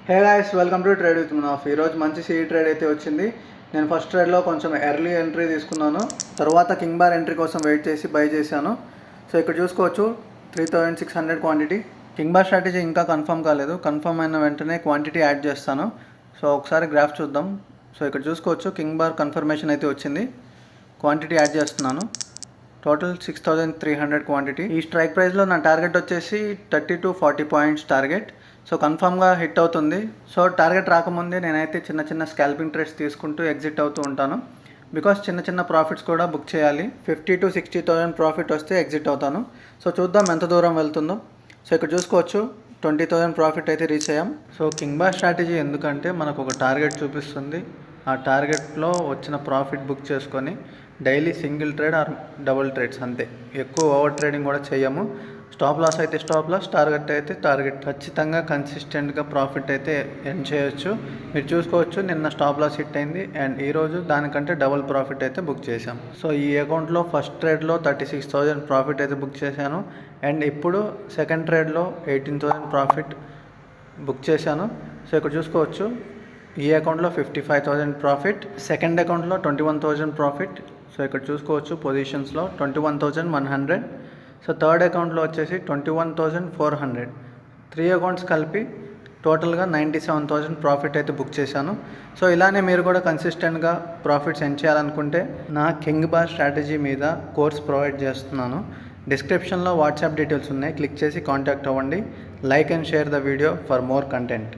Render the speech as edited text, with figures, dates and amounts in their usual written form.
Hey guys, welcome to trade with Munaf. ఈరోజు మంచి see trade అయితే వచ్చింది. నేను ఫస్ట్ ట్రేడ్లో కొంచెం ఎర్లీ ఎంట్రీ తీసుకున్నాను. తర్వాత కింగ్ బార్ ఎంట్రీ కోసం వెయిట్ చేసి బై చేశాను. సో ఇక్కడ చూసుకోవచ్చు 3600 క్వాంటిటీ. కింగ్ బార్ స్ట్రాటజీ ఇంకా కన్ఫర్మ్ కాలేదు. కన్ఫర్మ్ అయిన వెంటనే క్వాంటిటీ యాడ్ చేస్తాను. సో ఒకసారి గ్రాఫ్ చూద్దాం. సో ఇక్కడ చూసుకోవచ్చు కింగ్ బార్ కన్ఫర్మేషన్ అయితే వచ్చింది. క్వాంటిటీ యాడ్ చేస్తున్నాను. Total 6300 quantity. ఈ స్ట్రైక్ ప్రైస్లో నా టార్గెట్ వచ్చేసి 30 to 40 పాయింట్స్ టార్గెట్. సో కన్ఫామ్గా హిట్ అవుతుంది. సో టార్గెట్ రాకముందే నేనైతే చిన్న స్కాల్పింగ్ ట్రేడ్స్ తీసుకుంటూ ఎగ్జిట్ అవుతూ ఉంటాను. బికాస్ చిన్న ప్రాఫిట్స్ కూడా బుక్ చేయాలి. 50 to 60,000 ప్రాఫిట్ వస్తే ఎగ్జిట్ అవుతాను. సో చూద్దాం ఎంత దూరం వెళ్తుందో. సో ఇక్కడ చూసుకోవచ్చు 20,000 ప్రాఫిట్ అయితే రీచ్ అయ్యాం. సో కింగ్ బార్ స్ట్రాటజీ ఎందుకంటే మనకు ఒక టార్గెట్ చూపిస్తుంది. ఆ టార్గెట్లో వచ్చిన ప్రాఫిట్ బుక్ చేసుకొని daily single trade are double trades అంతే. ఎక్కువ ఓవర్ ట్రేడింగ్ కూడా చేయము. స్టాప్ లాస్ అయితే స్టాప్ లాస్, టార్గెట్ అయితే టార్గెట్. ఖచ్చితంగా కన్సిస్టెంట్గా ప్రాఫిట్ అయితే ఎర్న్ చేయొచ్చు. మీరు చూసుకోవచ్చు నిన్న స్టాప్ లాస్ హిట్ అయింది అండ్ ఈరోజు దానికంటే డబుల్ ప్రాఫిట్ అయితే బుక్ చేశాం. సో ఈ అకౌంట్లో ఫస్ట్ ట్రేడ్లో 36,000 ప్రాఫిట్ అయితే బుక్ చేశాను అండ్ ఇప్పుడు సెకండ్ ట్రేడ్లో 18,000 ప్రాఫిట్ బుక్ చేశాను. సో ఇక్కడ చూసుకోవచ్చు ఈ అకౌంట్లో 55,000 ప్రాఫిట్, సెకండ్ అకౌంట్లో 21,000 ప్రాఫిట్. సో ఇక్కడ చూసుకోవచ్చు పొజిషన్స్లో 21,100. సో థర్డ్ అకౌంట్లో వచ్చేసి 21,400. 3 అకౌంట్స్ కలిపి టోటల్గా 97,000 ప్రాఫిట్ అయితే బుక్ చేశాను. సో ఇలానే మీరు కూడా కన్సిస్టెంట్గా ప్రాఫిట్స్ ఎర్న్ చేయాలనుకుంటే నా కింగ్ బార్ స్ట్రాటజీ మీద కోర్స్ ప్రొవైడ్ చేస్తున్నాను. డిస్క్రిప్షన్లో వాట్సాప్ డీటెయిల్స్ ఉన్నాయి, క్లిక్ చేసి కాంటాక్ట్ అవ్వండి. Like and share the video for more content.